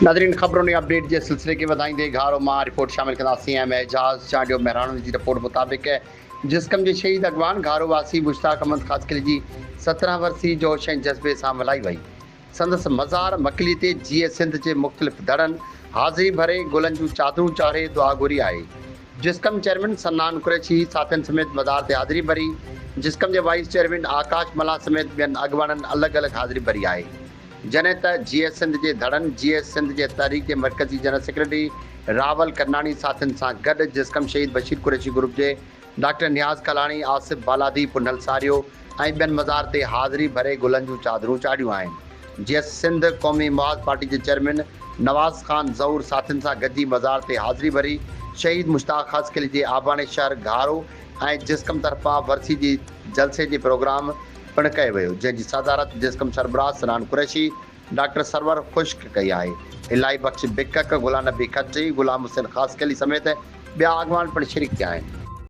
नाज़रीन ख़बरों ने अपडेट के सिलसिले के वधाईंदे घारो मां रिपोर्ट शामिल कंदासीं। एजाज़ चांडियो महराणो की रिपोर्ट मुताबिक़ जिस्कम के शहीद अगवान घारो वासी मुश्ताक अहमद ख़ासकली की 17 वर्सी जोश ऐं जज़्बे से मल्हाई वई। संदसि मज़ार मकली ते जीए सिंध के मुख़्तलिफ़ दड़नि हाज़िरी भरे गुलनि जूं चादरूं चाढ़े दुआ घुरी आहे। जिस्कम चेयरमैन सन्नान कुरैशी साथियुनि समेत मज़ार ते हाज़िरी भरी। जिस्कम के वाइस चेयरमैन आकाश मला समेत ॿियनि अॻवाननि अलॻि अलॻि हाज़िरी भरी आहे। जॾहिं त जीएस सिंध के धड़नि जीएस सिंध के तहरीक के मरकज़ी जनरल सेक्रेटरी रावल करनानी साथियुनि सां गॾु जिस्कम शहीद बशीर कुरैशी ग्रुप के डॉक्टर नियाज़ कलाणी आसिफ बालादी पुनल सारियो ऐं ॿियनि मज़ार ते हाज़िरी भरे गुलनि जूं चादरूं चाढ़ियूं आहिनि। जीएस सिंध क़ौमी मुआज़ पार्टी के चेयरमैन नवाज़ खान ज़हूर साथियुनि सां गॾिजी मज़ार ते हाज़िरी भरी शहीद मुश्ताक ख़ासकली के आबाणे शहर घारो ऐं जिस्कम तरफ़ां वरसी जी जलसे के प्रोग्राम पिणु कयो वियो, जंहिंजी सदारत जिस्कम सरबराह सनान कुरैशी डॉक्टर सरवर खुश्क कई आहे। इलाही बख्श बिकक, गुलाम नबी खत्री, गुलाम हुसैन ख़ासकली समेत ॿिया अॻवान पिणु शरीक थिया आहिनि।